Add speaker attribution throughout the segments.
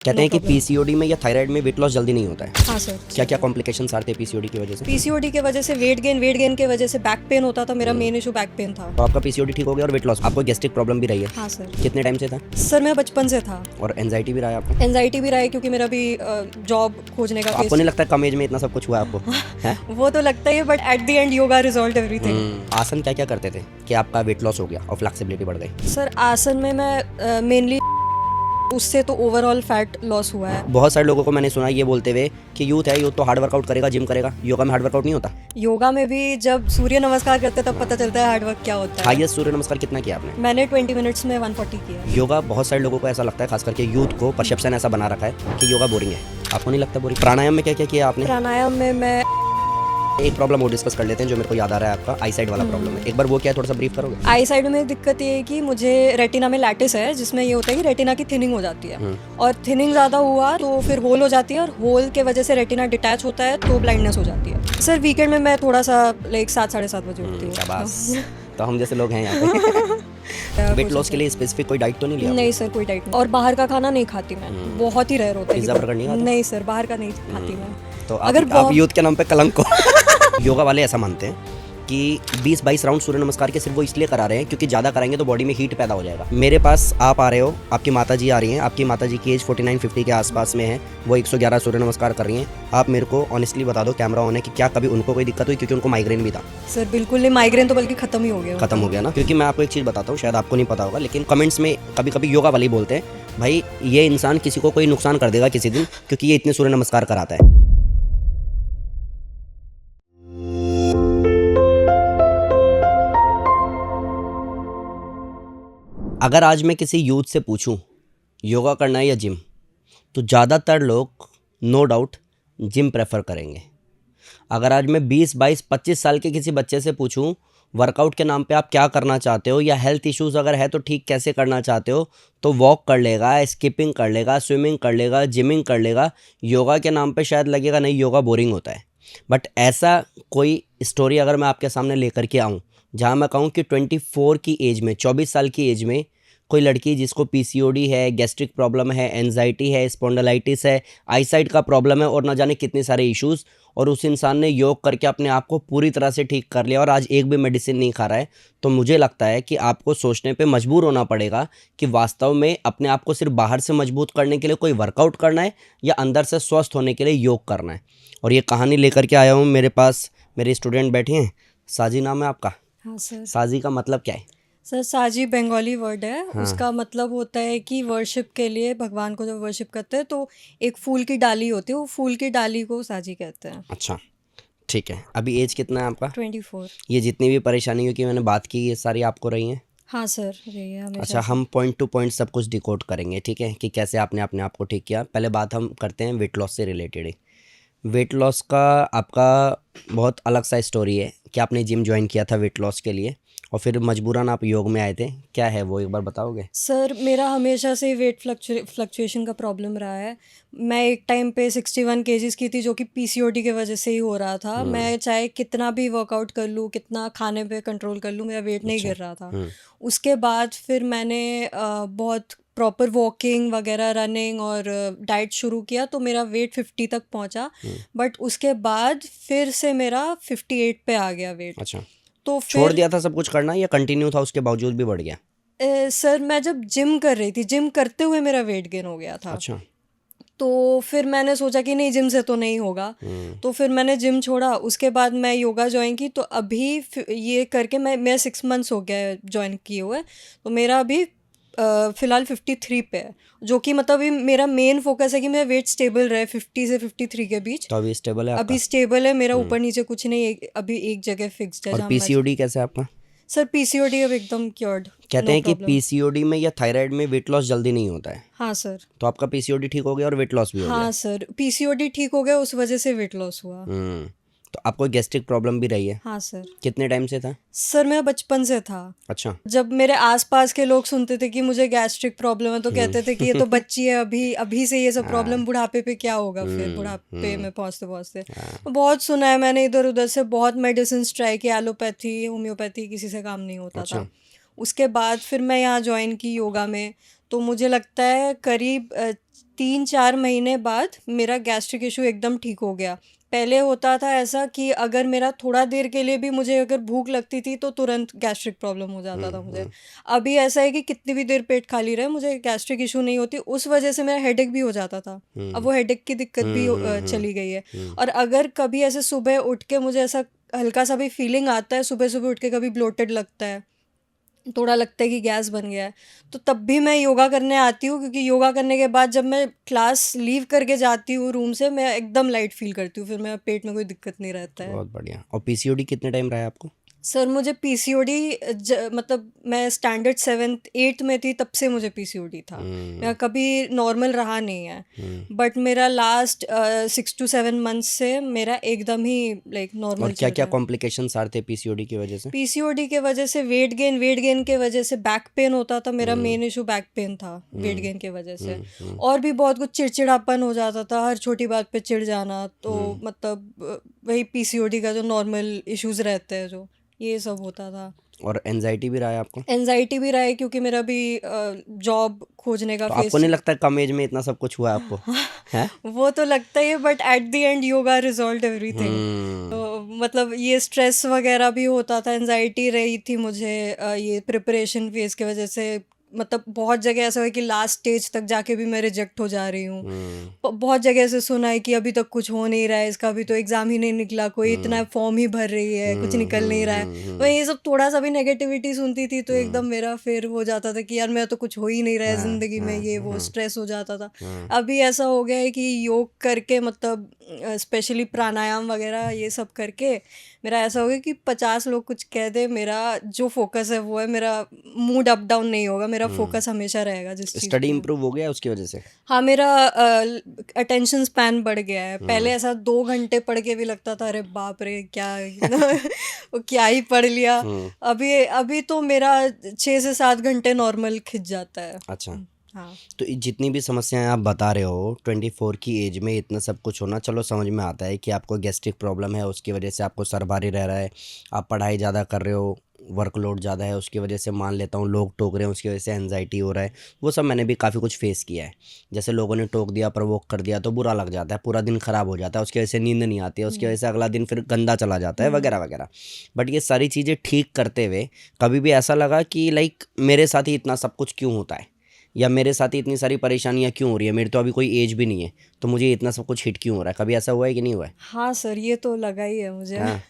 Speaker 1: कहते हैं कि पीसीओडी में या थायराइड में वेट लॉस जल्दी नहीं होता है।
Speaker 2: हाँ सर।
Speaker 1: क्या क्या कॉम्प्लिकेशंस आते हैं पीसीओडी की वजह से?
Speaker 2: पीसीओडी के वजह से वेट गेन के वजह से बैक पेन होता था। मेरा मेन इशू बैक पेन था।
Speaker 1: तो आपका पीसीओडी ठीक हो गया और वेट लॉस, आपको गैस्ट्रिक प्रॉब्लम भी रही है?
Speaker 2: हाँ सर।
Speaker 1: कितने टाइम से था?
Speaker 2: सर मैं बचपन से था।
Speaker 1: और एंजाइटी भी रहा है आपको?
Speaker 2: एंजाइटी भी रहा है क्योंकि मेरा भी जॉब खोजने का
Speaker 1: आपको नहीं लगता कम एज में इतना सब कुछ हुआ आपको? है
Speaker 2: वो तो लगता ही है, but at the and yoga resolve everything.
Speaker 1: आसन क्या क्या करते थे कि आपका वेट लॉस हो गया और फ्लेक्सिबिलिटी बढ़ गई?
Speaker 2: सर आसन में मैं मेनली उससे तो ओवरऑल फैट लॉस हुआ है।
Speaker 1: बहुत सारे लोगों को मैंने सुना ये बोलते हुए कि यूथ है, यूथ तो हार्ड वर्कआउट करेगा, जिम करेगा। योगा में हार्ड वर्कआउट नहीं होता?
Speaker 2: योगा में भी जब सूर्य नमस्कार करते तब पता चलता है हार्ड वर्क क्या होता है।
Speaker 1: हाईएस्ट सूर्य नमस्कार कितना किया आपने?
Speaker 2: मैंने 20 मिनट्स में 140 किया।
Speaker 1: योगा बहुत सारे लोगों को ऐसा लगता है, खास करके यूथ को परसेप्शन ऐसा बना रखा है कि योगा बोरिंग है। आपको नहीं लगता बोरिंग? प्राणायाम में क्या क्या किया आपने?
Speaker 2: प्राणायाम में मैं
Speaker 1: एक प्रॉब्लम और डिस्कस कर लेते हैं जो मेरे को याद आ रहा है, आपका आई साइड वाला प्रॉब्लम है। एक बार वो क्या है, थोड़ा सा ब्रीफ करोगे?
Speaker 2: आई साइड में दिक्कत ये है कि मुझे रेटिना में लैटिस है, जिसमें ये होता है कि रेटिना की थिनिंग हो जाती है और थिनिंग ज़्यादा हुआ तो फिर होल हो जाती है और होल के वजह से रेटिना डिटैच होता है तो ब्लाइंडनेस हो जाती है। सर वीकेंड में मैं थोड़ा सा लाइक 7 साढ़े 7 बजे उठती हूँ।
Speaker 1: शाबाश। तो हम जैसे लोग हैं यहाँ पे। वेट लॉस के लिए स्पेसिफिक कोई डाइट तो नहीं लिया?
Speaker 2: नहीं सर, कोई डाइट नहीं। और बाहर का खाना नहीं खाती मैं, बहुत ही रेयर होता है।
Speaker 1: पिज्जा बर्गर नहीं खाता?
Speaker 2: नहीं सर, बाहर का नहीं खाती मैं।
Speaker 1: तो
Speaker 2: अगर
Speaker 1: आप यूथ के नाम पे कलंक हो। योगा वाले ऐसा मानते हैं कि 20-22 राउंड सूर्य नमस्कार के सिर्फ वो इसलिए करा रहे हैं क्योंकि ज़्यादा कराएंगे तो बॉडी में हीट पैदा हो जाएगा। मेरे पास आप आ रहे हो, आपकी माताजी आ रही हैं, आपकी माताजी की एज 49-50 के आसपास में है, वो 111 सूर्य नमस्कार कर रही हैं। आप मेरे को ऑनेस्टली बता दो, कैमरा ऑन है, कि क्या कभी उनको कोई दिक्कत हुई? क्योंकि उनको माइग्रेन भी था।
Speaker 2: सर बिल्कुल नहीं, माइग्रेन तो बल्कि खत्म ही हो गया।
Speaker 1: खत्म हो गया ना? क्योंकि मैं आपको एक चीज़ बताता हूँ, शायद आपको नहीं पता होगा, लेकिन कमेंट्स में कभी कभी योगा वाले बोलते हैं भाई ये इंसान किसी को कोई नुकसान कर देगा किसी दिन क्योंकि ये इतने सूर्य नमस्कार कराता है। अगर आज मैं किसी यूथ से पूछूं योगा करना है या जिम, तो ज़्यादातर लोग नो डाउट जिम प्रेफर करेंगे। अगर आज मैं 20-22-25 साल के किसी बच्चे से पूछूं वर्कआउट के नाम पे आप क्या करना चाहते हो, या हेल्थ इश्यूज़ अगर है तो ठीक कैसे करना चाहते हो, तो वॉक कर लेगा, स्किपिंग कर लेगा, स्विमिंग कर लेगा, जिमिंग कर लेगा। योगा के नाम पे शायद लगेगा नहीं योगा बोरिंग होता है। बट ऐसा कोई स्टोरी अगर मैं आपके सामने लेकर के आऊँ जहाँ मैं कहूँ कि 24 की एज में, 24 साल की एज में कोई लड़की जिसको पीसीओडी है, गैस्ट्रिक प्रॉब्लम है, एंजाइटी है, स्पॉन्डिलाइटिस है, आईसाइट का प्रॉब्लम है और ना जाने कितने सारे इश्यूज़, और उस इंसान ने योग करके अपने आप को पूरी तरह से ठीक कर लिया और आज एक भी मेडिसिन नहीं खा रहा है, तो मुझे लगता है कि आपको सोचने पे मजबूर होना पड़ेगा कि वास्तव में अपने आप को सिर्फ बाहर से मजबूत करने के लिए कोई वर्कआउट करना है या अंदर से स्वस्थ होने के लिए योग करना है। और ये कहानी लेकर के आया हूँ, मेरे पास मेरे स्टूडेंट बैठे हैं। साजी नाम है आपका?
Speaker 2: हाँ सर।
Speaker 1: साजी का मतलब क्या है?
Speaker 2: सर साजी बंगाली वर्ड है। उसका मतलब होता है कि वर्शिप के लिए, भगवान को जब वर्शिप करते हैं तो एक फूल की डाली होती है, वो फूल की डाली को साजी कहते हैं।
Speaker 1: अच्छा ठीक है। अभी एज कितना है आपका?
Speaker 2: 24।
Speaker 1: ये जितनी भी परेशानियों की मैंने बात की ये सारी आपको रही हैं?
Speaker 2: हाँ सर, रही है हमेशा
Speaker 1: अच्छा,
Speaker 2: से।
Speaker 1: हम पॉइंट टू पॉइंट सब कुछ डिकोड करेंगे, ठीक है, कि कैसे आपने अपने आप को ठीक किया। पहले बात हम करते हैं वेट लॉस से रिलेटेड ही। वेट लॉस का आपका बहुत अलग सा स्टोरी है कि आपने जिम ज्वाइन किया था वेट लॉस के लिए और फिर मजबूरन आप योग में आए थे। क्या है वो, एक बार बताओगे?
Speaker 2: सर मेरा हमेशा से वेट फ्लक्चुएशन का प्रॉब्लम रहा है। मैं एक टाइम पे 61 केजीज़ की थी, जो कि पीसीओडी की वजह से ही हो रहा था। मैं चाहे कितना भी वर्कआउट कर लूँ, कितना खाने पे कंट्रोल कर लूँ, मेरा वेट नहीं गिर रहा था। उसके बाद फिर मैंने बहुत प्रॉपर वॉकिंग वगैरह, रनिंग और डाइट शुरू किया तो मेरा वेट 50 तक पहुंचा। बट उसके बाद फिर से मेरा 58 पे आ गया वेट।
Speaker 1: अच्छा,
Speaker 2: तो
Speaker 1: छोड़
Speaker 2: फिर
Speaker 1: दिया था सब कुछ करना या कंटिन्यू था उसके बावजूद भी बढ़ गया?
Speaker 2: सर मैं जब जिम कर रही थी, जिम करते हुए मेरा वेट गेन हो गया था।
Speaker 1: अच्छा।
Speaker 2: तो फिर मैंने सोचा कि नहीं, जिम से तो नहीं होगा। तो फिर मैंने जिम छोड़ा। उसके बाद मैं योगा ज्वाइन की। तो अभी ये करके मैं 6 मंथ्स हो गया ज्वाइन किए हुए। तो मेरा अभी फ़िलहाल 53 पे है, जो कि मतलब अभी मेरा मेन फोकस है कि मेरा वेट स्टेबल रहे 50 से 53 के बीच।
Speaker 1: तो अभी स्टेबल है आपका?
Speaker 2: अभी स्टेबल है मेरा, ऊपर नीचे कुछ नहीं, अभी एक जगह फिक्स्ड है
Speaker 1: और
Speaker 2: जहाँ मैं।
Speaker 1: पीसीओडी कैसे है आपका?
Speaker 2: सर पीसीओडी अब एकदम क्योर्ड,
Speaker 1: कहते
Speaker 2: नो
Speaker 1: हैं कि
Speaker 2: प्रॉब्लम।
Speaker 1: पीसीओडी में या थायराइड में वेट लॉस जल्दी नहीं होता है।
Speaker 2: हाँ सर।
Speaker 1: तो आपका पीसीओडी ठीक हो गया और वेट लॉस भी हो गया?
Speaker 2: हाँ सर, पीसीओडी ठीक हो गया, उस वजह से वेट लॉस हुआ।
Speaker 1: तो आपको गैस्ट्रिक प्रॉब्लम भी रही है?
Speaker 2: हाँ सर।
Speaker 1: कितने टाइम से था?
Speaker 2: सर मैं बचपन से था।
Speaker 1: अच्छा।
Speaker 2: जब मेरे आसपास के लोग सुनते थे कि मुझे गैस्ट्रिक प्रॉब्लम है तो कहते थे कि ये तो बच्ची है, अभी अभी से ये सब प्रॉब्लम, बुढ़ापे पे क्या होगा फिर, बुढ़ापे में पहुंचते पहुंचते। बहुत सुना है मैंने इधर उधर से, बहुत मेडिसिन ट्राई की, एलोपैथी, होम्योपैथी, किसी से काम नहीं होता था। उसके बाद फिर मैं यहाँ ज्वाइन की योगा में। तो मुझे लगता है करीब 3-4 महीने बाद मेरा गैस्ट्रिक इशू एकदम ठीक हो गया। पहले होता था ऐसा कि अगर मेरा थोड़ा देर के लिए भी मुझे अगर भूख लगती थी तो तुरंत गैस्ट्रिक प्रॉब्लम हो जाता था मुझे। अभी ऐसा है कि कितनी भी देर पेट खाली रहे मुझे गैस्ट्रिक इशू नहीं होती। उस वजह से मेरा हेडेक भी हो जाता था। अब वो हेडेक की दिक्कत भी चली गई है। और अगर कभी ऐसे सुबह उठ के मुझे ऐसा हल्का सा भी फीलिंग आता है, सुबह सुबह उठ के कभी ब्लोटेड लगता है, थोड़ा लगता है कि गैस बन गया है, तो तब भी मैं योगा करने आती हूँ, क्योंकि योगा करने के बाद जब मैं क्लास लीव करके जाती हूँ रूम से, मैं एकदम लाइट फील करती हूँ, फिर मेरा पेट में कोई दिक्कत नहीं रहता है।
Speaker 1: बहुत बढ़िया। और पीसीओडी कितने टाइम रहा है आपको?
Speaker 2: सर मुझे पीसीओडी मतलब मैं स्टैंडर्ड 7th 8th में थी तब से मुझे पीसीओडी था। मेरा कभी नॉर्मल रहा नहीं है, बट मेरा लास्ट 6 to 7 मंथ से मेरा एकदम ही लाइक
Speaker 1: और
Speaker 2: नॉर्मल
Speaker 1: क्या
Speaker 2: चल
Speaker 1: क्या
Speaker 2: रहा है।
Speaker 1: कॉम्प्लिकेशंस आ रहे थे पीसीओडी की वजह से?
Speaker 2: पीसीओडी के वजह से वेट गेन के वजह से बैक पेन होता था। मेरा मेन इशू बैक पेन था वेट गेन के वजह से। और भी बहुत कुछ चिड़चिड़ापन हो जाता था, हर छोटी बात पे चिढ़ जाना। तो मतलब वही पीसीओडी का जो नॉर्मल इश्यूज रहते हैं, जो ये सब होता था।
Speaker 1: और एनजाइटी भी रहा है आपको?
Speaker 2: एनजाइटी भी रहा है, क्योंकि मेरा भी जॉब खोजने का
Speaker 1: तो
Speaker 2: फेस।
Speaker 1: आपको नहीं लगता कम एज में इतना सब कुछ हुआ आपको? है?
Speaker 2: वो तो लगता ही है, but at the and yoga resolve everything. तो मतलब ये स्ट्रेस वगैरह भी होता था, एनजाइटी रही थी मुझे ये प्रिपरेशन फेज की वजह से। मतलब बहुत जगह ऐसा है कि लास्ट स्टेज तक जाके भी मैं रिजेक्ट हो जा रही हूँ। बहुत जगह से सुना है कि अभी तक कुछ हो नहीं रहा है, इसका अभी तो एग्ज़ाम ही नहीं निकला, कोई इतना फॉर्म ही भर रही है, कुछ निकल नहीं रहा है। तो ये सब थोड़ा सा भी नेगेटिविटी सुनती थी तो एकदम मेरा फिर हो जाता था कि यार मेरा तो कुछ हो ही नहीं रहा है ज़िंदगी में, ये वो स्ट्रेस हो जाता था। अभी ऐसा हो गया है कि योग करके, मतलब स्पेशली प्राणायाम वगैरह ये सब करके मेरा ऐसा हो गया कि 50 लोग कुछ कह दे, मेरा जो फोकस है वो है, मेरा मूड अप डाउन नहीं होगा, मेरा फोकस हमेशा रहेगा जिस चीज़
Speaker 1: स्टडी
Speaker 2: पे।
Speaker 1: इम्प्रूव हो गया उसकी वजह से?
Speaker 2: हाँ, मेरा अटेंशन स्पैन बढ़ गया है। पहले ऐसा 2 घंटे पढ़ के भी लगता था अरे बाप रे क्या वो क्या ही पढ़ लिया। अभी अभी तो मेरा 6 से 7 घंटे नॉर्मल खिंच जाता है।
Speaker 1: अच्छा।
Speaker 2: हाँ
Speaker 1: तो ये जितनी भी समस्याएं आप बता रहे हो 24 की एज में इतना सब कुछ होना, चलो समझ में आता है कि आपको गैस्ट्रिक प्रॉब्लम है, उसकी वजह से आपको सर भारी रह रहा है, आप पढ़ाई ज़्यादा कर रहे हो, वर्कलोड ज़्यादा है, उसकी वजह से मान लेता हूँ लोग टोक रहे हैं, उसकी वजह से एनजाइटी हो रहा है। वो सब मैंने भी काफ़ी कुछ फेस किया है। जैसे लोगों ने टोक दिया, प्रवोक कर दिया तो बुरा लग जाता है, पूरा दिन ख़राब हो जाता है, उसकी वजह से नींद नहीं आती है, उसकी वजह से अगला दिन फिर गंदा चला जाता है, वगैरह वगैरह। बट ये सारी चीज़ें ठीक करते हुए कभी भी ऐसा लगा कि लाइक मेरे साथ ही इतना सब कुछ क्यों होता है, या मेरे साथ ही इतनी सारी परेशानियां क्यों हो रही है, मेरी तो अभी कोई एज भी नहीं है तो मुझे इतना सब कुछ हिट क्यों हो रहा है? कभी ऐसा हुआ है कि नहीं हुआ है?
Speaker 2: हाँ सर, ये तो लगा ही है मुझे।
Speaker 1: हाँ।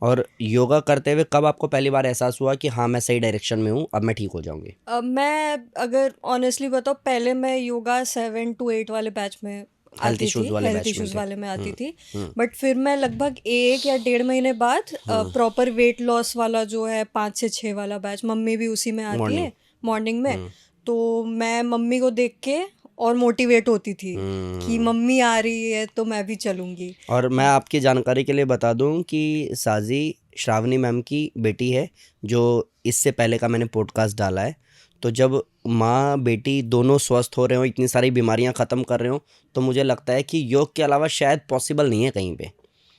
Speaker 1: और योगा करते हुए कब आपको पहली बार एहसास हुआ कि हाँ मैं सही डायरेक्शन में हूँ, अब मैं ठीक हो जाऊंगी?
Speaker 2: मैं अगर ऑनेस्टली बताऊँ, पहले मैं योगा 7 to 8 वाले बैच में
Speaker 1: हेल्थ
Speaker 2: आती थी,
Speaker 1: इश्यूज वाले
Speaker 2: हेल्थ
Speaker 1: बैच में
Speaker 2: इश्यूज़
Speaker 1: थे?
Speaker 2: वाले में आती थी। बट फिर मैं लगभग 1 या 1.5 महीने बाद प्रॉपर वेट लॉस वाला जो है 5 से 6 वाला बैच, मम्मी भी उसी में आती
Speaker 1: मॉर्निंग?
Speaker 2: है मॉर्निंग में, तो मैं मम्मी को देख के और मोटिवेट होती थी कि मम्मी आ रही है तो मैं भी चलूँगी।
Speaker 1: और मैं आपकी जानकारी के लिए बता दूं कि साजी श्रावणी मैम की बेटी है, जो इससे पहले का मैंने पॉडकास्ट डाला है। तो जब माँ बेटी दोनों स्वस्थ हो रहे हो, इतनी सारी बीमारियां ख़त्म कर रहे हो, तो मुझे लगता है कि योग के अलावा शायद पॉसिबल नहीं है कहीं पे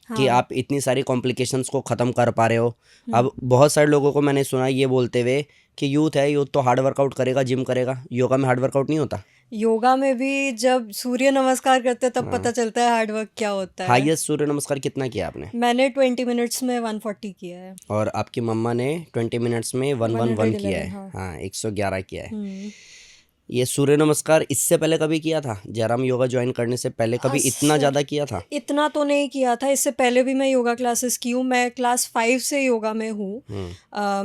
Speaker 1: कि
Speaker 2: हाँ।
Speaker 1: आप इतनी सारी कॉम्प्लिकेशंस को ख़त्म कर पा रहे हो। अब बहुत सारे लोगों को मैंने सुना ये बोलते हुए कि यूथ है, यूथ तो हार्ड वर्कआउट करेगा, जिम करेगा, योगा में हार्ड वर्कआउट नहीं होता।
Speaker 2: योगा में भी जब सूर्य नमस्कार करते हैं तब पता चलता है हार्ड वर्क क्या होता है।
Speaker 1: हाईएस्ट सूर्य नमस्कार कितना किया आपने?
Speaker 2: मैंने 20 मिनट्स में 140 किया है।
Speaker 1: और आपकी मम्मा ने 20 मिनट्स में 111 किया
Speaker 2: 111,
Speaker 1: है।
Speaker 2: हाँ।
Speaker 1: हाँ, 111 किया है। ये सूर्य नमस्कार इससे पहले कभी किया था? जयराम योगा ज्वाइन करने से पहले कभी इतना
Speaker 2: सर,
Speaker 1: ज़्यादा किया था?
Speaker 2: इतना तो नहीं किया था। इससे पहले भी मैं योगा क्लासेस की हूँ। मैं क्लास 5 से योगा में हूँ।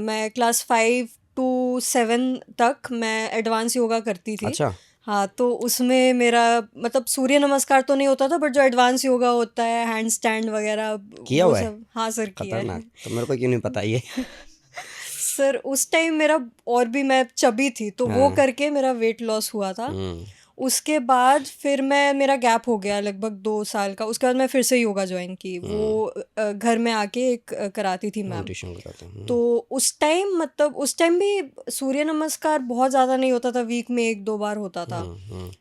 Speaker 2: मैं क्लास 5 to 7 तक मैं एडवांस योगा करती थी।
Speaker 1: अच्छा।
Speaker 2: हाँ, तो उसमें मेरा मतलब सूर्य नमस्कार तो नहीं होता था, बट जो एडवांस योगा होता है, हैंड स्टैंड वगैरह,
Speaker 1: किया
Speaker 2: वो
Speaker 1: हुआ है?
Speaker 2: सब। हाँ सर, किया है।
Speaker 1: खतरनाक। तो मेरे को क्यों नहीं पता ये?
Speaker 2: सर उस टाइम मेरा और भी मैं चबी थी, तो वो करके मेरा वेट लॉस हुआ था। उसके बाद फिर मेरा गैप हो गया लगभग 2 साल का। उसके बाद मैं फिर से योगा ज्वाइन की। वो घर में आके एक कराती थी मैम।
Speaker 1: मेडिटेशन कराते हैं।
Speaker 2: तो उस टाइम मतलब उस टाइम भी सूर्य नमस्कार बहुत ज़्यादा नहीं होता था, वीक में 1-2 बार होता था।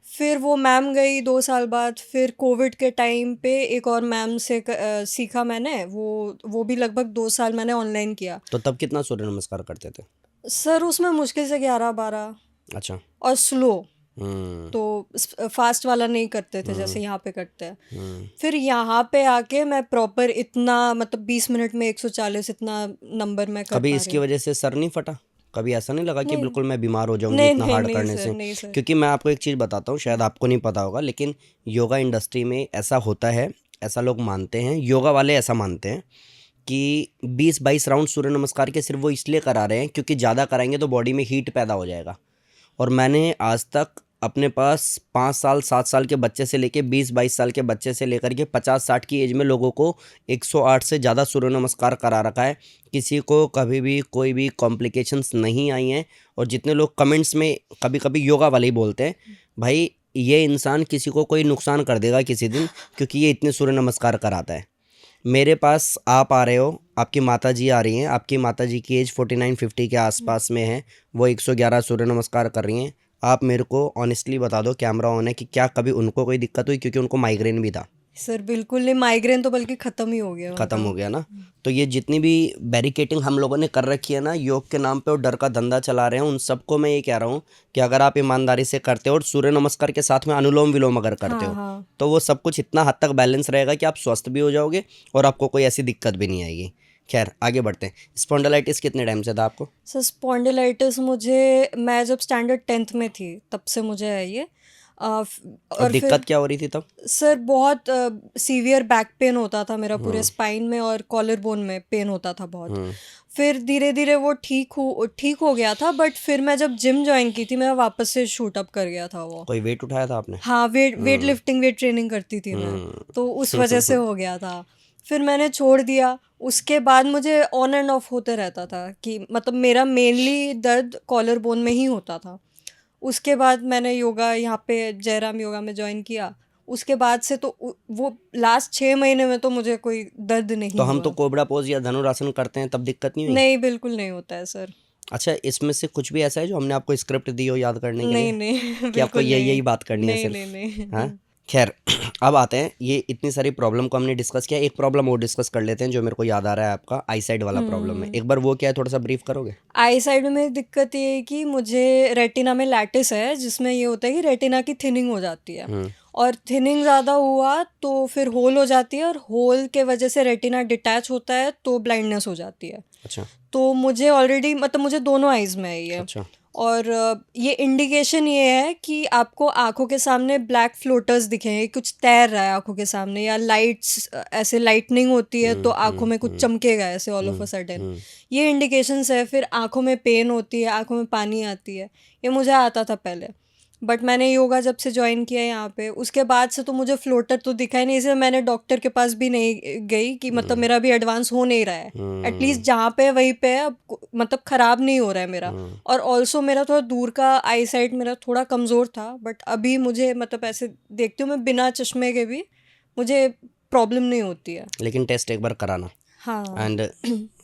Speaker 2: फिर वो मैम गई 2 साल बाद। फिर कोविड के टाइम पे एक और मैम से सीखा मैंने। वो भी लगभग 2 साल मैंने ऑनलाइन किया।
Speaker 1: तो तब कितना सूर्य नमस्कार करते थे?
Speaker 2: सर उसमें मुश्किल से 11-12,
Speaker 1: अच्छा।
Speaker 2: और स्लो तो फास्ट वाला नहीं करते थे जैसे यहाँ पे करते हैं। फिर यहाँ पे आके मैं प्रॉपर इतना मतलब 20 मिनट में 140 इतना नंबर मैं कर
Speaker 1: कभी
Speaker 2: पा रही
Speaker 1: इसकी
Speaker 2: हूँ।
Speaker 1: वजह से सर नहीं फटा? कभी ऐसा नहीं लगा कि
Speaker 2: नहीं
Speaker 1: बिल्कुल मैं बीमार हो जाऊंगी
Speaker 2: नहीं
Speaker 1: इतना
Speaker 2: नहीं
Speaker 1: हार्ड
Speaker 2: नहीं
Speaker 1: करने
Speaker 2: सर,
Speaker 1: से?
Speaker 2: नहीं सर।
Speaker 1: क्योंकि मैं आपको एक चीज़ बताता हूँ, शायद आपको नहीं पता होगा, लेकिन योगा इंडस्ट्री में ऐसा होता है, ऐसा लोग मानते हैं, योगा वाले ऐसा मानते हैं कि 20-22 राउंड सूर्य नमस्कार के सिर्फ वो इसलिए करा रहे हैं क्योंकि ज़्यादा कराएंगे तो बॉडी में हीट पैदा हो जाएगा। और मैंने आज तक अपने पास 5 साल 7 साल के बच्चे से लेके 20-22 साल के बच्चे से लेकर के 50-60 की एज में लोगों को 108 से ज़्यादा सूर्य नमस्कार करा रखा है। किसी को कभी भी कोई भी कॉम्प्लिकेशंस नहीं आई हैं। और जितने लोग कमेंट्स में कभी कभी योगा वाले ही बोलते हैं, भाई ये इंसान किसी को कोई नुकसान कर देगा किसी दिन, क्योंकि ये इतने सूर्य नमस्कार कराता है। मेरे पास आप आ रहे हो, आपकी माताजी आ रही हैं, आपकी माताजी की एज 49-50 के आसपास में है, वो 111 सूर्य नमस्कार कर रही हैं। आप मेरे को ऑनेस्टली बता दो, कैमरा ऑन है, कि क्या कभी उनको कोई दिक्कत हुई? क्योंकि उनको माइग्रेन भी था।
Speaker 2: सर बिल्कुल नहीं, माइग्रेन तो बल्कि ख़त्म ही हो गया
Speaker 1: ख़त्म
Speaker 2: उनका।
Speaker 1: हो गया ना? तो ये जितनी भी बैरिकेटिंग हम लोगों ने कर रखी है ना योग के नाम पे और डर का धंधा चला रहे हैं, उन सबको मैं ये कह रहा हूँ कि अगर आप ईमानदारी से करते हो और सूर्य नमस्कार के साथ में अनुलोम विलोम अगर करते
Speaker 2: हाँ
Speaker 1: हो,
Speaker 2: हाँ।
Speaker 1: तो वो सब कुछ इतना हद तक बैलेंस रहेगा कि आप स्वस्थ भी हो जाओगे और आपको कोई ऐसी दिक्कत भी नहीं आएगी। खैर आगे बढ़ते हैं। स्पॉन्डिलाइटिस कितने टाइम से था आपको?
Speaker 2: सर स्पॉन्डिलाइटिस मुझे, मैं जब स्टैंडर्ड 10th में थी तब से मुझे है ये।
Speaker 1: और
Speaker 2: और फिर
Speaker 1: दिक्कत क्या हो रही थी तब?
Speaker 2: सर बहुत सीवियर बैक पेन होता था मेरा, पूरे स्पाइन में और कॉलर बोन में पेन होता था बहुत। फिर धीरे धीरे वो ठीक हो गया था, बट फिर मैं जब जिम ज्वाइन की थी मैं वापस से शूट अप कर गया था वो।
Speaker 1: कोई वेट उठाया था आपने?
Speaker 2: हाँ, वेट लिफ्टिंग, वेट ट्रेनिंग करती थी मैं, तो उस वजह से हो गया था। फिर मैंने छोड़ दिया। उसके बाद मुझे ऑन एंड ऑफ होते रहता था कि मतलब मेरा मेनली दर्द कॉलर बोन में ही होता था। उसके बाद मैंने योगा यहाँ पे जयराम योगा में ज्वाइन किया। उसके बाद से तो वो लास्ट 6 महीने में तो मुझे कोई दर्द
Speaker 1: तो
Speaker 2: नहीं
Speaker 1: हम तो
Speaker 2: हुआ।
Speaker 1: कोबरा पोज या धनुरासन करते हैं, तब दिक्कत नहीं हुई?
Speaker 2: नहीं, बिल्कुल नहीं होता है सर।
Speaker 1: अच्छा, इसमें से कुछ भी ऐसा है जो हमने आपको स्क्रिप्ट दी हो याद करने के
Speaker 2: नहीं
Speaker 1: लिए,
Speaker 2: नहीं
Speaker 1: कि आपको
Speaker 2: बिल्कुल
Speaker 1: यही
Speaker 2: नहीं।
Speaker 1: यही बात करनी है
Speaker 2: नहीं
Speaker 1: सिर्फ?
Speaker 2: नहीं नहीं।
Speaker 1: हाँ। खैर अब आते हैं, ये इतनी सारी प्रॉब्लम को हमने डिस्कस किया, एक प्रॉब्लम और डिस्कस कर लेते हैं जो मेरे को याद आ रहा है, आपका आई साइड वाला प्रॉब्लम है। एक बार वो क्या है, थोड़ा सा ब्रीफ करोगे?
Speaker 2: आई साइड में मेरी दिक्कत ये है कि मुझे रेटिना में लैटिस है, जिसमें ये होता है कि रेटिना की थिनिंग हो जाती है, और थिनिंग ज़्यादा हुआ तो फिर होल हो जाती है, और होल के वजह से रेटिना डिटैच होता है तो ब्लाइंडनेस हो जाती है।
Speaker 1: अच्छा
Speaker 2: तो मुझे ऑलरेडी मतलब मुझे दोनों आइज़ में है ये।
Speaker 1: अच्छा।
Speaker 2: और ये इंडिकेशन ये है कि आपको आंखों के सामने ब्लैक फ्लोटर्स दिखेंगे, कुछ तैर रहा है आंखों के सामने, या लाइट्स ऐसे लाइटनिंग होती है तो आंखों में कुछ चमकेगा ऐसे ऑल ऑफ अ सडन। ये इंडिकेशंस है। फिर आंखों में पेन होती है, आंखों में पानी आती है, ये मुझे आता था पहले। बट मैंने योगा जब से ज्वाइन किया यहाँ पे, उसके बाद से तो मुझे फ्लोटर तो दिखा ही नहीं, इसलिए मैंने डॉक्टर के पास भी नहीं गई कि मतलब मेरा भी एडवांस हो नहीं रहा है। एटलीस्ट जहाँ पे है वहीं पे है, अब मतलब ख़राब नहीं हो रहा है मेरा। और ऑल्सो मेरा थोड़ा दूर का आई साइट मेरा थोड़ा कमज़ोर था, बट अभी मुझे मतलब ऐसे देखती हूँ मैं बिना चश्मे के भी मुझे प्रॉब्लम नहीं होती है।
Speaker 1: लेकिन टेस्ट एक बार कराना।
Speaker 2: हाँ
Speaker 1: एंड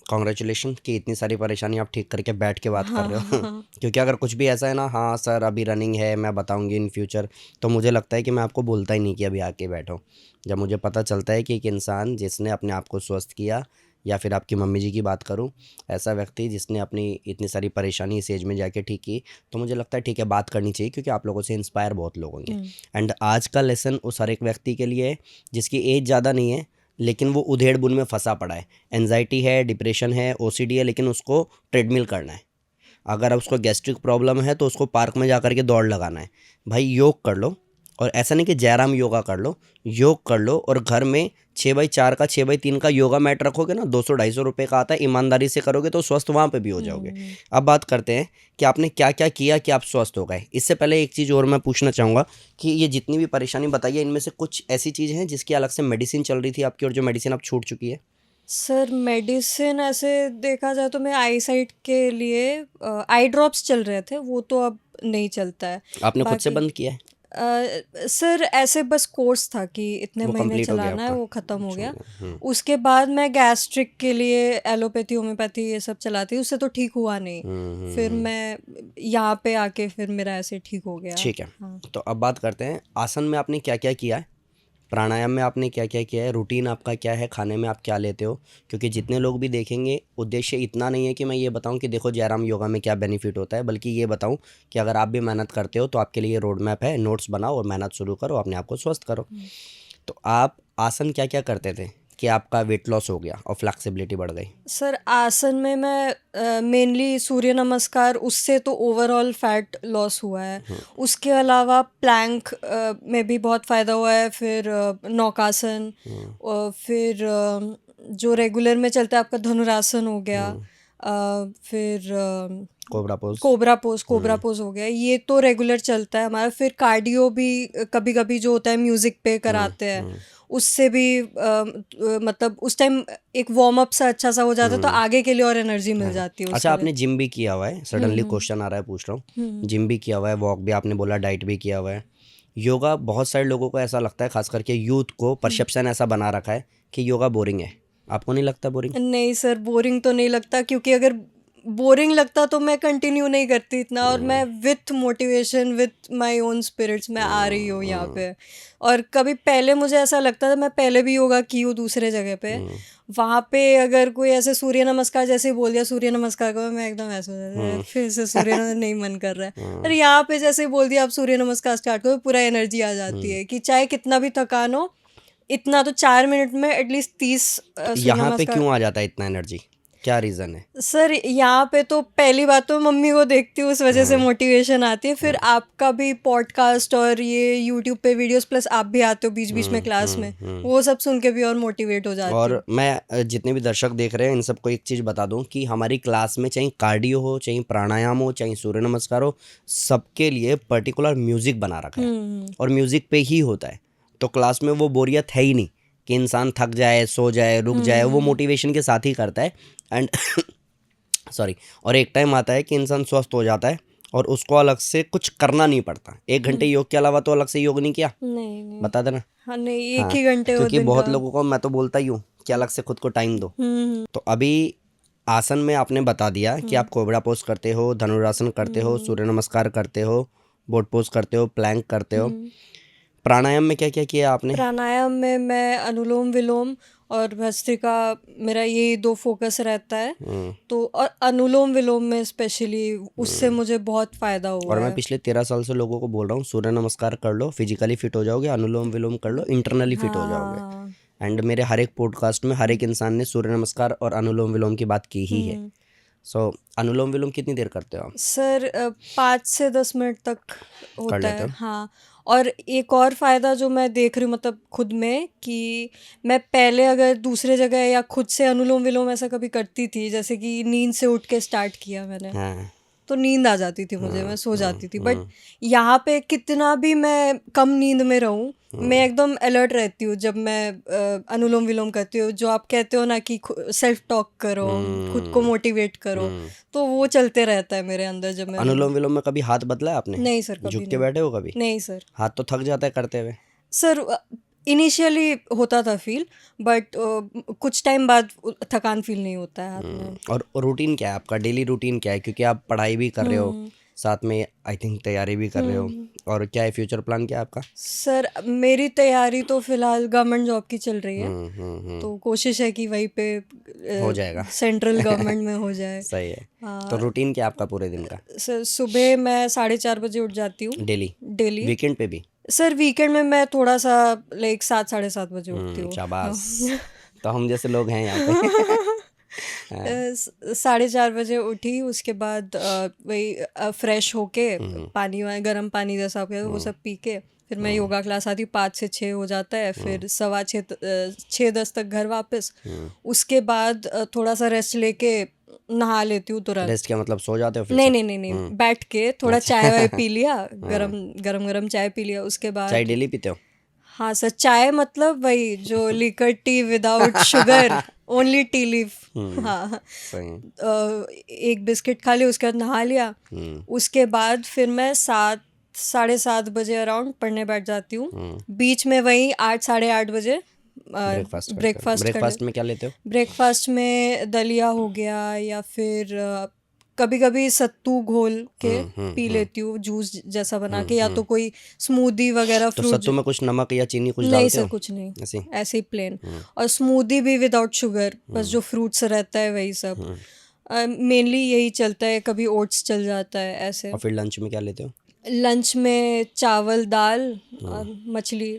Speaker 1: कॉन्ग्रेचुलेशन कि इतनी सारी परेशानी आप ठीक करके बैठ के बात कर रहे हो।
Speaker 2: हाँ
Speaker 1: क्योंकि अगर कुछ भी ऐसा है ना, हाँ सर अभी रनिंग है, मैं बताऊंगी इन फ्यूचर, तो मुझे लगता है कि मैं आपको बोलता ही नहीं कि अभी आके बैठो। जब मुझे पता चलता है कि एक इंसान जिसने अपने आप को स्वस्थ किया, या फिर आपकी मम्मी जी की बात करूं, ऐसा व्यक्ति जिसने अपनी इतनी सारी परेशानी इस एज में जाके ठीक की, तो मुझे लगता है ठीक है बात करनी चाहिए, क्योंकि आप लोगों से इंस्पायर बहुत लोग होंगे। एंड आज का लेसन उस हर एक व्यक्ति के लिए है जिसकी एज ज़्यादा नहीं है, लेकिन वो उधेड़ बुन में फंसा पड़ा है। एंजाइटी है, डिप्रेशन है, ओसीडी है, लेकिन उसको ट्रेडमिल करना है। अगर उसको गैस्ट्रिक प्रॉब्लम है तो उसको पार्क में जा कर के दौड़ लगाना है। भाई योग कर लो, और ऐसा नहीं कि जयराम योगा कर लो, योग कर लो, और घर में 6x4 का 6x3 का योगा मैट रखोगे ना, 200-250 रुपये का आता है, ईमानदारी से करोगे तो स्वस्थ वहाँ पे भी हो जाओगे। अब बात करते हैं कि आपने क्या क्या किया कि आप स्वस्थ हो गए। इससे पहले एक चीज़ और मैं पूछना चाहूँगा कि ये जितनी भी परेशानी बताई है, इनमें से कुछ ऐसी चीज़ हैं जिसकी अलग से मेडिसिन चल रही थी आपकी, और जो मेडिसिन अब छूट चुकी है?
Speaker 2: सर मेडिसिन ऐसे देखा जाए तो मैं आई साइट के लिए आई ड्रॉप्स चल रहे थे, वो तो अब नहीं चलता है।
Speaker 1: आपने खुद से
Speaker 2: बाकी
Speaker 1: बंद किया है?
Speaker 2: सर ऐसे बस कोर्स था कि इतने
Speaker 1: वो
Speaker 2: महीने
Speaker 1: कंप्लीट हो गया
Speaker 2: चलाना है,
Speaker 1: आपका?
Speaker 2: वो ख़त्म हो गया।
Speaker 1: हम्म।
Speaker 2: उसके बाद मैं गैस्ट्रिक के लिए एलोपैथी होम्योपैथी ये सब चलाती, उससे तो ठीक हुआ नहीं। फिर मैं यहाँ पे आके फिर मेरा ऐसे ठीक हो गया।
Speaker 1: ठीक है।
Speaker 2: हाँ
Speaker 1: तो अब बात करते हैं आसन में आपने क्या क्या किया है। प्राणायाम में आपने क्या क्या किया है, रूटीन आपका क्या है, खाने में आप क्या लेते हो? क्योंकि जितने लोग भी देखेंगे, उद्देश्य इतना नहीं है कि मैं ये बताऊं कि देखो जयराम योगा में क्या बेनिफिट होता है, बल्कि ये बताऊं कि अगर आप भी मेहनत करते हो तो आपके लिए रोड मैप है, नोट्स बनाओ और मेहनत शुरू करो, अपने आप को स्वस्थ करो। तो आप आसन क्या क्या करते थे कि आपका वेट लॉस हो गया और फ्लेक्सिबिलिटी बढ़ गई?
Speaker 2: सर आसन में मैं मेनली सूर्य नमस्कार, उससे तो ओवरऑल फैट लॉस हुआ है। उसके अलावा प्लैंक में भी बहुत फ़ायदा हुआ है। फिर नौकासन, और फिर जो रेगुलर में चलता है आपका धनुरासन हो गया। फिर कोबरा पोज हो गया, ये तो रेगुलर चलता है हमारा। फिर कार्डियो भी कभी कभी जो होता है म्यूजिक पे कराते हैं, उससे भी मतलब उस टाइम एक वार्म अप सा अच्छा सा हो जाता है, तो आगे के लिए और एनर्जी मिल जाती है उसके
Speaker 1: अच्छा,
Speaker 2: लिए।
Speaker 1: आपने जिम भी किया हुआ है, सडनली क्वेश्चन आ रहा है, पूछ रहा हूँ। जिम भी किया हुआ है, वॉक भी आपने बोला, डाइट भी किया हुआ है, योगा बहुत सारे लोगों को ऐसा लगता है, खास करके यूथ को परसेप्शन ऐसा बना रखा है कि योगा बोरिंग है। आपको नहीं लगता बोरिंग?
Speaker 2: नहीं सर, बोरिंग तो नहीं लगता, क्योंकि अगर बोरिंग लगता तो मैं कंटिन्यू नहीं करती इतना। और मैं with motivation, with my own spirits मैं आ रही हूँ यहाँ पे। और कभी पहले मुझे ऐसा लगता था, मैं पहले भी योगा की हूँ दूसरे जगह पे, वहाँ पे अगर कोई ऐसे सूर्य नमस्कार जैसे ही बोल दिया सूर्य नमस्कार करो, मैं एकदम ऐसा हो जाता है, फिर से सूर्य नमस्कार नहीं मन कर रहा है। और यहाँ पे जैसे ही बोल दिया आप सूर्य नमस्कार स्टार्ट करो, पूरा एनर्जी आ जाती है कि चाहे कितना भी थकान हो, इतना तो 4 मिनट में एटलीस्ट 30 सूर्य
Speaker 1: यहाँ पे
Speaker 2: नमस्कार।
Speaker 1: क्यों आ जाता है इतना एनर्जी, क्या रीज़न है?
Speaker 2: सर यहाँ पे तो पहली बात तो मम्मी को देखती हूँ, उस वजह से मोटिवेशन आती है। फिर आपका भी पॉडकास्ट और ये यूट्यूब पे वीडियोस, प्लस आप भी आते हो बीच बीच में क्लास में, वो सब सुन के भी और मोटिवेट हो जाती हूँ।
Speaker 1: और मैं जितने भी दर्शक देख रहे हैं इन सबको एक चीज़ बता दूं कि हमारी क्लास में चाहे कार्डियो हो, चाहे प्राणायाम हो, चाहे सूर्य नमस्कार हो, सबके लिए पर्टिकुलर म्यूज़िक बना रखा है और म्यूज़िक पे ही होता है। तो क्लास में वो बोरियत है ही नहीं कि इंसान थक जाए, सो जाए, रुक जाए, वो मोटिवेशन के साथ ही करता है। एंड सॉरी, और एक टाइम आता है कि इंसान स्वस्थ हो जाता है और उसको अलग से कुछ करना नहीं पड़ता। 1 घंटे योग के अलावा तो अलग से योग नहीं किया,
Speaker 2: नहीं
Speaker 1: बता देना।
Speaker 2: हाँ, नहीं एक
Speaker 1: हाँ,
Speaker 2: ही घंटे हो
Speaker 1: क्योंकि
Speaker 2: दिन
Speaker 1: बहुत
Speaker 2: का।
Speaker 1: लोगों को मैं तो बोलता ही हूँ कि अलग से खुद को टाइम दो। तो अभी आसन में आपने बता दिया कि आप कोबरा पोज करते हो, धनुरासन करते हो, सूर्य नमस्कार करते हो, बोट पोज करते हो, प्लैंक करते हो। प्राणायाम में क्या क्या किया आपने?
Speaker 2: प्राणायाम में मैं अनुलोम विलोम और भस्त्रिका, मेरा यही 2 फोकस रहता है। तो और अनुलोम विलोम में स्पेशली उससे मुझे बहुत फ़ायदा हुआ
Speaker 1: और मैं
Speaker 2: है।
Speaker 1: पिछले 13 साल से लोगों को बोल रहा हूँ, सूर्य नमस्कार कर लो, फिजिकली फिट हो जाओगे, अनुलोम विलोम कर लो, इंटरनली फिट हो जाओगे।
Speaker 2: हाँ।
Speaker 1: एंड मेरे हर एक पॉडकास्ट में हर एक इंसान ने सूर्य नमस्कार और अनुलोम विलोम की बात की ही है। सो अनुलोम विलोम कितनी देर करते हो आप?
Speaker 2: सर 5 से 10 मिनट तक
Speaker 1: कर
Speaker 2: होता
Speaker 1: लेते
Speaker 2: है।
Speaker 1: हो?
Speaker 2: हाँ। और एक और फ़ायदा जो मैं देख रही हूँ मतलब खुद में, कि मैं पहले अगर दूसरे जगह या खुद से अनुलोम विलोम ऐसा कभी करती थी, जैसे कि नींद से उठ के स्टार्ट किया मैंने,
Speaker 1: हाँ।
Speaker 2: तो नींद आ जाती थी मुझे, मैं सो जाती थी। बट यहाँ पे कितना भी मैं कम नींद में रहूँ, मैं एकदम अलर्ट रहती हूँ जब मैं अनुलोम विलोम करती हूँ। जो आप कहते हो ना कि सेल्फ टॉक करो, खुद को मोटिवेट करो, तो वो चलते रहता है मेरे अंदर जब मैं
Speaker 1: अनुलोम विलोम में कभी हाथ बदला है आपने?
Speaker 2: नहीं सर,
Speaker 1: झुक
Speaker 2: कभी
Speaker 1: के
Speaker 2: नहीं।
Speaker 1: बैठे हो कभी?
Speaker 2: नहीं सर।
Speaker 1: हाथ तो थक जाता है करते हुए।
Speaker 2: सर इनिशियली होता था फील, बट कुछ टाइम बाद थकान फील नहीं होता है हाथ में।
Speaker 1: और रूटीन क्या है आपका, डेली रूटीन क्या है? क्योंकि आप पढ़ाई भी कर रहे हो, साथ में आई थिंक तैयारी भी कर रहे हो, और क्या है फ्यूचर प्लान क्या है आपका?
Speaker 2: सर मेरी तैयारी तो फिलहाल गवर्नमेंट जॉब की चल रही है, तो कोशिश है कि वहीं पे
Speaker 1: हो जाएगा।
Speaker 2: सेंट्रल गवर्नमेंट में हो जाए।
Speaker 1: सही है।
Speaker 2: हाँ।
Speaker 1: तो रूटीन क्या है आपका पूरे दिन का?
Speaker 2: सर सुबह मैं 4:30 बजे उठ जाती हूँ
Speaker 1: डेली?
Speaker 2: डेली।
Speaker 1: वीकेंड पे भी?
Speaker 2: सर वीकेंड में मैं थोड़ा सा लाइक 7 साढ़े 7 बजे उठती हूँ।
Speaker 1: शाबाश। तो हम जैसे लोग हैं यहाँ पे।
Speaker 2: 4:30 बजे उठी, उसके बाद वही फ्रेश होके पानी गर्म पानी जैसा आप कहते हो, वो सब पी के फिर मैं योगा क्लास आती हूँ। 5 से 6 हो जाता है, फिर 6:15 तक घर वापस। उसके बाद थोड़ा सा रेस्ट लेके नहा लेती हूँ तुरंत।
Speaker 1: रेस्ट क्या मतलब, सो जाते हो फिर
Speaker 2: नहीं
Speaker 1: से?
Speaker 2: नहीं नहीं नहीं, बैठ के थोड़ा चाय वाय पी लिया, गरम चाय पी लिया। उसके बाद
Speaker 1: चाय डेली पीते हो?
Speaker 2: हाँ सर, चाय मतलब वही जो liquor T without sugar, only T leaf. हाँ।
Speaker 1: सही है।
Speaker 2: एक बिस्किट खा लिया, उसके बाद नहा लिया। उसके बाद फिर मैं 7 साढ़े 7 बजे अराउंड पढ़ने बैठ जाती हूँ। बीच में वही 8 साढ़े 8 बजे ब्रेकफास्ट
Speaker 1: ब्रेकफास्ट में क्या लेते हो?
Speaker 2: ब्रेकफास्ट में दलिया हो गया, या फिर कभी कभी सत्तू घोल के पी लेती हूँ जूस जैसा बना के, या तो कोई स्मूदी वगैरह
Speaker 1: तो
Speaker 2: फ्रूट।
Speaker 1: सत्तू में कुछ नमक या चीनी कुछ
Speaker 2: नहीं
Speaker 1: डालते
Speaker 2: सर,
Speaker 1: हो?
Speaker 2: कुछ नहीं,
Speaker 1: ऐसे ही?
Speaker 2: ऐसे ही प्लेन। और स्मूदी भी विदाउट शुगर, बस जो फ्रूट्स रहता है वही सब। मेनली यही चलता है, कभी ओट्स चल जाता है ऐसे।
Speaker 1: और फिर लंच में क्या लेते हो?
Speaker 2: लंच में चावल दाल और मछली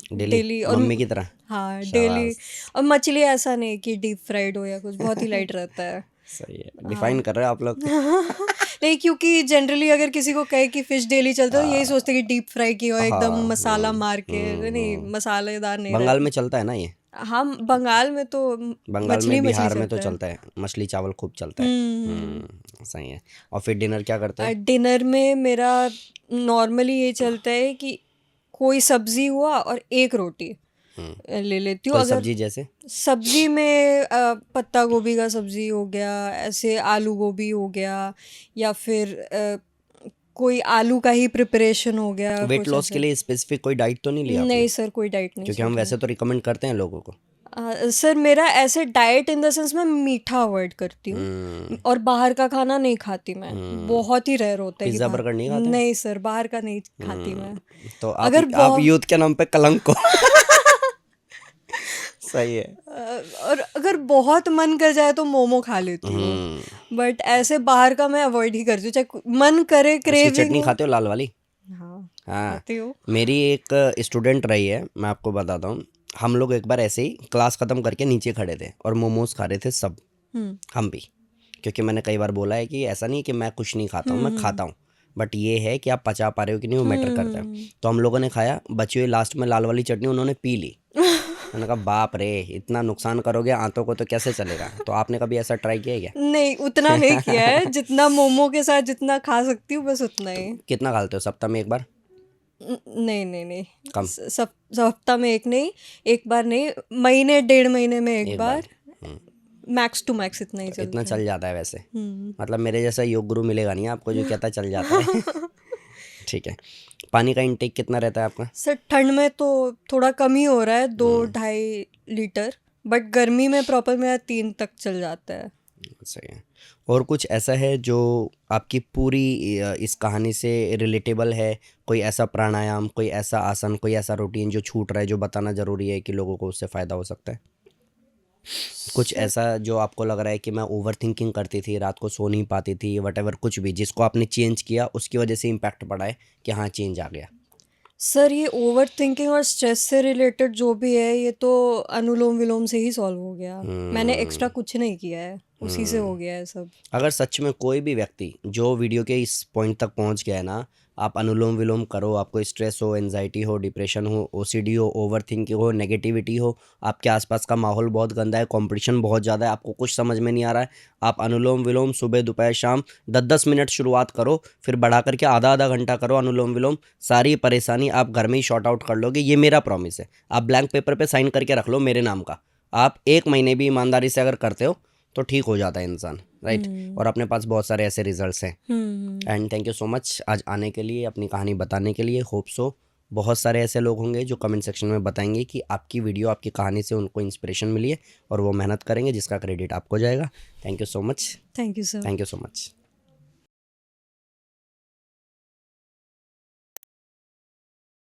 Speaker 1: डेली
Speaker 2: डेली। और
Speaker 1: मम्मी की तरह?
Speaker 2: हाँ डेली।
Speaker 1: शाबाश।
Speaker 2: और मछली ऐसा नहीं कि डीप फ्राइड हो या कुछ, बहुत ही लाइट रहता है।
Speaker 1: सही है, डिफाइन कर रहे हो आप लोग।
Speaker 2: नहीं, क्योंकि जनरली अगर किसी को कहे कि फिश डेली चलता है तो यही सोचते हैं कि डीप फ्राई की हो एकदम मसाला मार के। नहीं, मसालेदार नहीं
Speaker 1: बंगाल
Speaker 2: रहता।
Speaker 1: में चलता है ना ये?
Speaker 2: हम बंगाल में तो
Speaker 1: बंगाल
Speaker 2: मछली
Speaker 1: में,
Speaker 2: मछली
Speaker 1: बिहार में तो
Speaker 2: चलता है।
Speaker 1: चलता है, मछली चावल खूब चलता है। सही है। और फिर डिनर क्या करते हो?
Speaker 2: डिनर में मेरा नॉर्मली ये चलता है कि कोई सब्जी हुआ और एक रोटी ले लेती हूँ।
Speaker 1: कोई
Speaker 2: अगर
Speaker 1: सब्जी जैसे?
Speaker 2: सब्जी में पत्ता गोभी का सब्जी हो गया, ऐसे आलू गोभी हो गया, या फिर कोई आलू का ही प्रिपरेशन हो गया
Speaker 1: वेट
Speaker 2: कुछ
Speaker 1: लॉस के
Speaker 2: ऐसे।
Speaker 1: लिए स्पेसिफिक कोई डाइट तो नहीं लिया आपने?
Speaker 2: नहीं सर, कोई डाइट नहीं
Speaker 1: क्योंकि हम
Speaker 2: सूट है।
Speaker 1: वैसे तो रिकमेंड करते हैं लोगों को।
Speaker 2: सर मेरा ऐसे डाइट इन द सेंस मैं मीठा अवॉइड करती हूँ, और बाहर का खाना नहीं खाती मैं। बहुत ही रेयर होता है कि
Speaker 1: पिज्ज़ा
Speaker 2: बाहर।
Speaker 1: बर्गर नहीं खाते?
Speaker 2: नहीं सर, बाहर का नहीं खाती मैं।
Speaker 1: तो
Speaker 2: अगर
Speaker 1: आप यूथ के नाम पे कलंक हो। सही है।
Speaker 2: और अगर बहुत मन कर जाए तो मोमो खा लेती हूँ, बट ऐसे बाहर का मैं अवॉइड ही करती हूँ, चाहे मन करे,
Speaker 1: उसकी
Speaker 2: क्रेविंग
Speaker 1: चटनी
Speaker 2: हो।
Speaker 1: खाते हो लाल वाली?
Speaker 2: हाँ,
Speaker 1: हाँ।
Speaker 2: खाती हूँ।
Speaker 1: मेरी एक स्टूडेंट रही है, मैं आपको बताता हूँ। हम लोग एक बार ऐसे ही क्लास ख़त्म करके नीचे खड़े थे और मोमोज खा रहे थे सब, हम भी। क्योंकि मैंने कई बार बोला है कि ऐसा नहीं कि मैं कुछ नहीं खाता हूँ, मैं खाता हूँ, बट ये है कि आप पचा पा रहे हो कि नहीं, वो मैटर करता है। तो हम लोगों ने खाया, बची हुई लास्ट में लाल वाली चटनी उन्होंने पी ली। मैंने कहा बाप रे, इतना नुकसान करोगे आंतों को तो कैसे चलेगा? तो आपने कभी ऐसा ट्राई किया है क्या?
Speaker 2: नहीं, उतना नहीं किया है, जितना मोमो के साथ जितना खा सकती हूँ बस उतना ही।
Speaker 1: कितना खाते हो सप्ताह में एक बार?
Speaker 2: नहीं नहीं नहीं,
Speaker 1: कम?
Speaker 2: सब हफ्ता में एक नहीं, एक बार नहीं, महीने 1.5 महीने में एक बार, मैक्स टू मैक्स इतना ही
Speaker 1: तो इतना
Speaker 2: चलता है।
Speaker 1: चल जाता है वैसे? मतलब मेरे जैसा योग गुरु मिलेगा नहीं आपको जो कहता चल जाता है। ठीक है। पानी का इंटेक कितना रहता है आपका?
Speaker 2: सर ठंड में तो थोड़ा कम ही हो रहा है, 2-2.5 लीटर, बट गर्मी में प्रॉपर मेरा 3 तक चल जाता है।
Speaker 1: सही है। और कुछ ऐसा है जो आपकी पूरी इस कहानी से रिलेटेबल है? कोई ऐसा प्राणायाम, कोई ऐसा आसन, कोई ऐसा रूटीन जो छूट रहा है, जो बताना ज़रूरी है कि लोगों को उससे फ़ायदा हो सकता है? कुछ ऐसा जो आपको लग रहा है कि मैं ओवर थिंकिंग करती थी, रात को सो नहीं पाती थी, वट कुछ भी जिसको आपने चेंज किया उसकी वजह से इम्पैक्ट पड़ा है कि हाँ चेंज आ गया?
Speaker 2: सर ये ओवर थिंकिंग और स्ट्रेस से रिलेटेड जो भी है, ये तो अनुलोम विलोम से ही सॉल्व हो गया। मैंने एक्स्ट्रा कुछ नहीं किया है, उसी से हो गया है सब।
Speaker 1: अगर सच में कोई भी व्यक्ति जो वीडियो के इस पॉइंट तक पहुंच गया है ना, आप अनुलोम विलोम करो, आपको स्ट्रेस हो, एंजाइटी हो, डिप्रेशन हो, ओसीडी हो, ओवर थिंकिंग हो, नेगेटिविटी हो, आपके आसपास का माहौल बहुत गंदा है, कंपटीशन बहुत ज़्यादा है, आपको कुछ समझ में नहीं आ रहा है, आप अनुलोम विलोम सुबह दोपहर शाम 10-10 मिनट शुरुआत करो, फिर बढ़ा करके आधा आधा घंटा करो अनुलोम विलोम, सारी परेशानी आप घर में ही शॉर्ट आउट कर लोगे। ये मेरा प्रॉमिस है। आप ब्लैंक पेपर पे साइन करके रख लो मेरे नाम का। आप 1 महीने भी ईमानदारी से अगर करते हो तो ठीक हो जाता है इंसान, राइट? और अपने पास बहुत सारे ऐसे रिजल्ट्स हैं। And thank you so much आज आने के लिए, अपनी कहानी बताने के लिए। होप सो बहुत सारे ऐसे लोग होंगे जो कमेंट सेक्शन में बताएंगे कि आपकी वीडियो, आपकी कहानी से उनको इंस्पिरेशन मिली है, और वो मेहनत करेंगे जिसका क्रेडिट आपको जाएगा। Thank you so much.
Speaker 2: Thank you sir.
Speaker 1: Thank you so much.